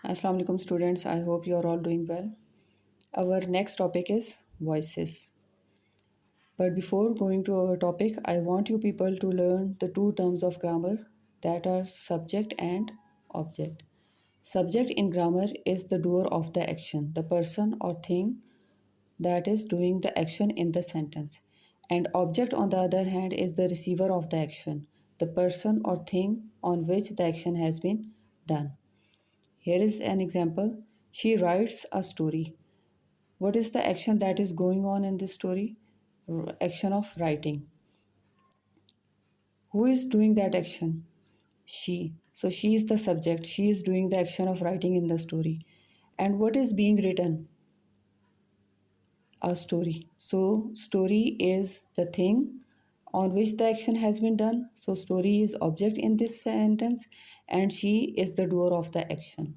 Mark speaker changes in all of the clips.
Speaker 1: Assalamu alaikum students. I hope you are all doing well. Our next topic is voices. But before going to our topic, I want you people to learn the two terms of grammar that are subject and object. Subject in grammar is the doer of the action, the person or thing that is doing the action in the sentence. And object on the other hand is the receiver of the action, the person or thing on which the action has been done. Here is an example. She writes a story. What is the action that is going on in this story? Action of writing. Who is doing that action? She. So she is the subject. She is doing the action of writing in the story. And what is being written? A story. So story is the thing on which the action has been done. So story is object in this sentence and she is the doer of the action.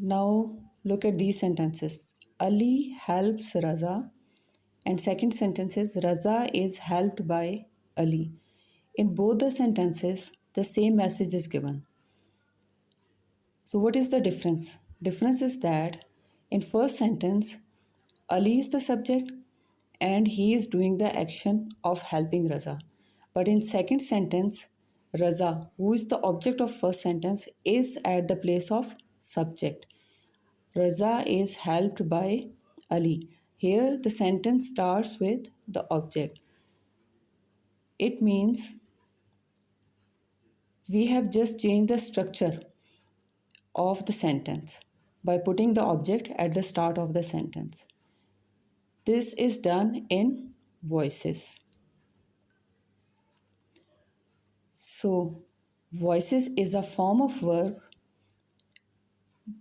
Speaker 1: Now look at these sentences. Ali helps Raza, and second sentence is Raza is helped by Ali. In both the sentences, the same message is given. So what is the difference? Difference is that in first sentence, Ali is the subject and he is doing the action of helping Raza. But in second sentence, Raza, who is the object of first sentence, is at the place of subject. Raza is helped by Ali. Here the sentence starts with the object. It means we have just changed the structure of the sentence by putting the object at the start of the sentence. This is done in voices. So, voices is a form of verb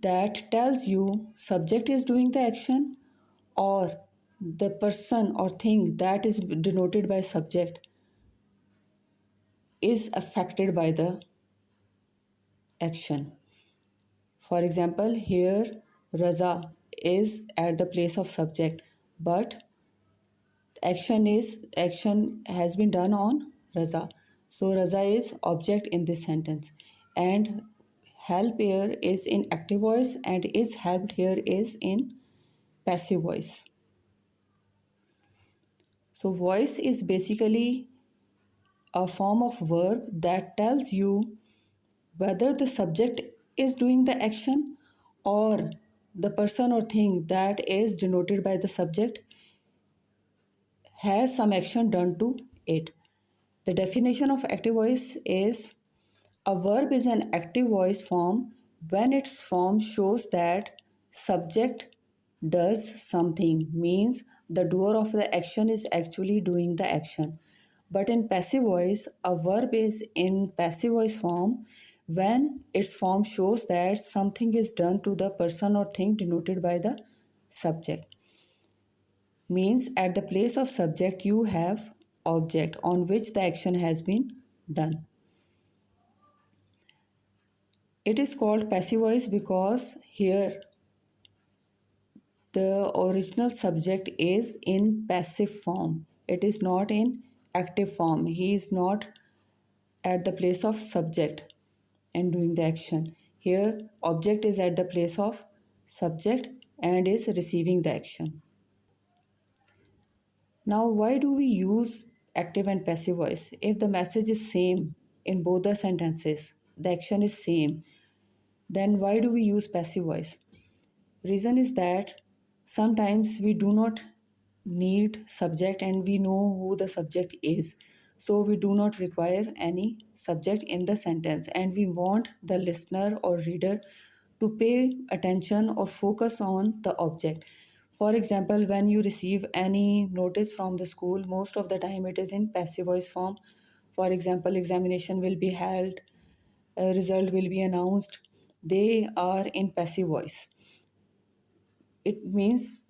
Speaker 1: that tells you subject is doing the action or the person or thing that is denoted by subject is affected by the action. For example, here Raza is at the place of subject, but action has been done on Raza. So Raza is object in this sentence, and help here is in active voice and is helped here is in passive voice. So voice is basically a form of verb that tells you whether the subject is doing the action or the person or thing that is denoted by the subject has some action done to it. The definition of active voice is a verb is an active voice form when its form shows that subject does something, means the doer of the action is actually doing the action. But in passive voice, a verb is in passive voice form when its form shows that something is done to the person or thing denoted by the subject. Means at the place of subject you have object on which the action has been done. It is called passive voice because here the original subject is in passive form. It is not in active form. He is not at the place of subject and doing the action. Here object is at the place of subject and is receiving the action. Now why do we use active and passive voice? If the message is same in both the sentences, the action is same, then why do we use passive voice? Reason is that sometimes we do not need subject and we know who the subject is. So we do not require any subject in the sentence and we want the listener or reader to pay attention or focus on the object. For example, when you receive any notice from the school, most of the time it is in passive voice form. For example, examination will be held, a result will be announced. They are in passive voice. It means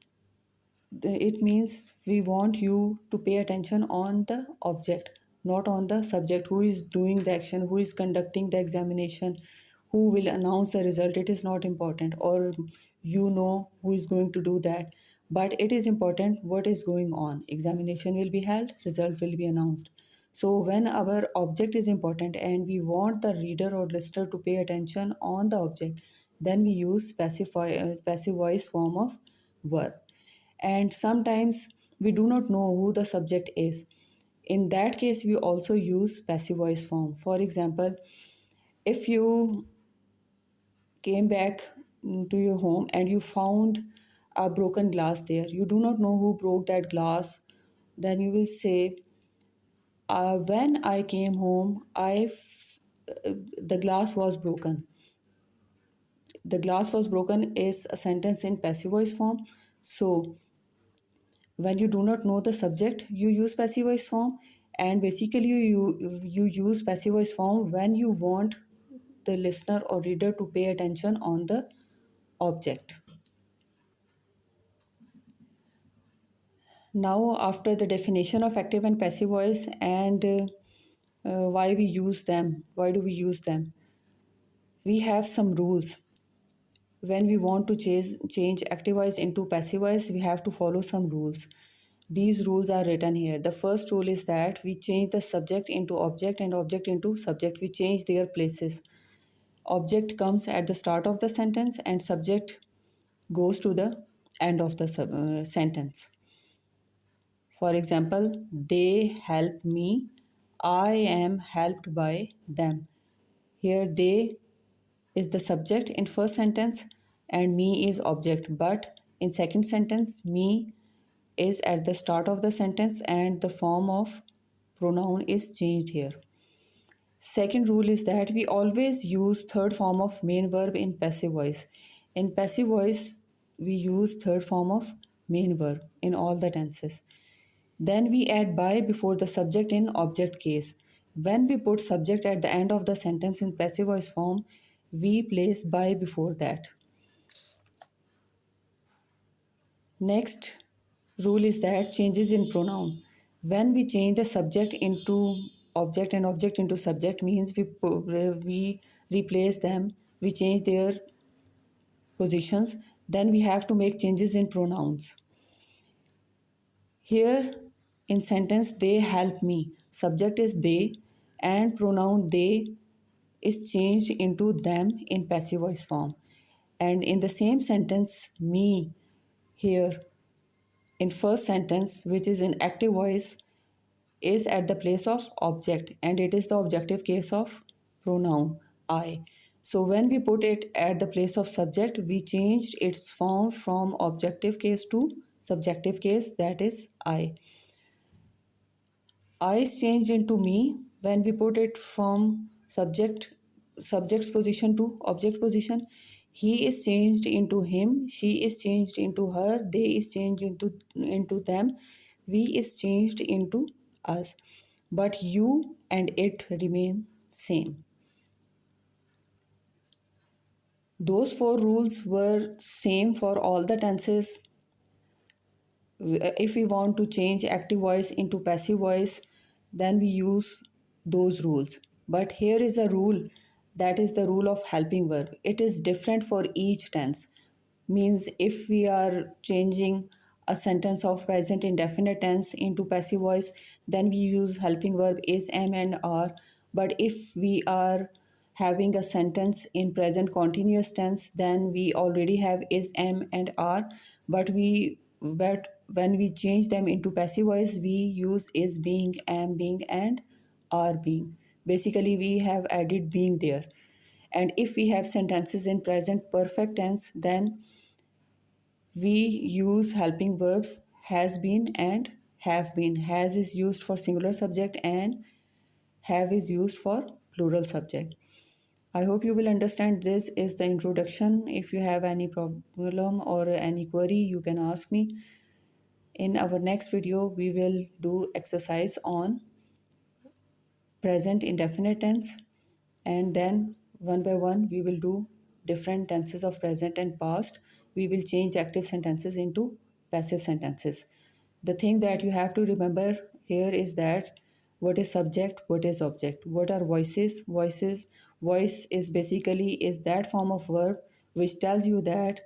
Speaker 1: we want you to pay attention on the object, not on the subject who is doing the action, who is conducting the examination, who will announce the result. It is not important, or who is going to do that, but it is important what is going on. Examination will be held, result will be announced. So when our object is important and we want the reader or listener to pay attention on the object, then we use passive voice form of verb. And sometimes we do not know who the subject is. In that case, we also use passive voice form. For example, if you came back to your home and you found a broken glass there, you do not know who broke that glass, then you will say, when I came home, the glass was broken. The glass was broken is a sentence in passive voice form. So when you do not know the subject, you use passive voice form, and basically you use passive voice form when you want the listener or reader to pay attention on the object. Now, after the definition of active and passive voice and why we use them, why do we use them? We have some rules. When we want to change active voice into passive voice, we have to follow some rules. These rules are written here. The first rule is that we change the subject into object and object into subject. We change their places. Object comes at the start of the sentence and subject goes to the end of the sentence. For example, they help me, I am helped by them. Here they is the subject in first sentence and me is object, but in second sentence me is at the start of the sentence and the form of pronoun is changed here. Second rule is that we always use third form of main verb in passive voice. In passive voice, we use third form of main verb in all the tenses. Then we add by before the subject in object case. When we put subject at the end of the sentence in passive voice form, we place by before that. Next rule is that changes in pronoun. When we change the subject into object and object into subject means we replace them, we change their positions, then we have to make changes in pronouns. Here in sentence they help me, subject is they and pronoun they is changed into them in passive voice form. And in the same sentence me here in first sentence, which is in active voice, is at the place of object and it is the objective case of pronoun I. So when we put it at the place of subject, we changed its form from objective case to subjective case, that is I. I is changed into me when we put it from subject's position to object position. He is changed into him, she is changed into her, they is changed into them, we is changed into us. But you and it remain same. Those four rules were same for all the tenses. If we want to change active voice into passive voice, then we use those rules. But here is a rule, that is the rule of helping verb. It is different for each tense. Means if we are changing a sentence of present indefinite tense into passive voice, then we use helping verb is, am and are. But if we are having a sentence in present continuous tense, then we already have is, am and are. But when we change them into passive voice, we use is being, am being and are being. Basically we have added being there. And if we have sentences in present perfect tense, then we use helping verbs has been and have been. Has is used for singular subject and have is used for plural subject. I hope you will understand. This is the introduction. If you have any problem or any query, you can ask me. In our next video, we will do exercise on present indefinite tense, and then one by one we will do different tenses of present and past. We will change active sentences into passive sentences. The thing that you have to remember here is that what is subject, what is object, what are voices. Voice is basically is that form of verb which tells you that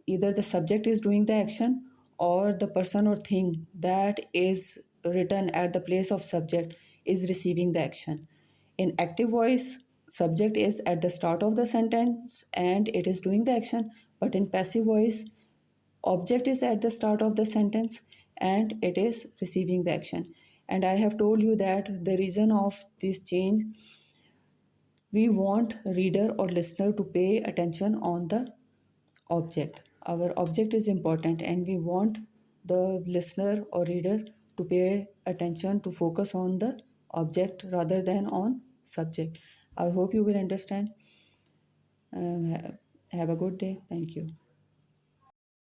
Speaker 1: either the subject is doing the action or the person or thing that is written at the place of subject is receiving the action. In active voice, subject is at the start of the sentence and it is doing the action, but in passive voice, object is at the start of the sentence and it is receiving the action. And I have told you that the reason of this change, we want reader or listener to pay attention on the object. Our object is important and we want the listener or reader to pay attention, to focus on the object rather than on subject. I hope you will understand. Have a good day. Thank you.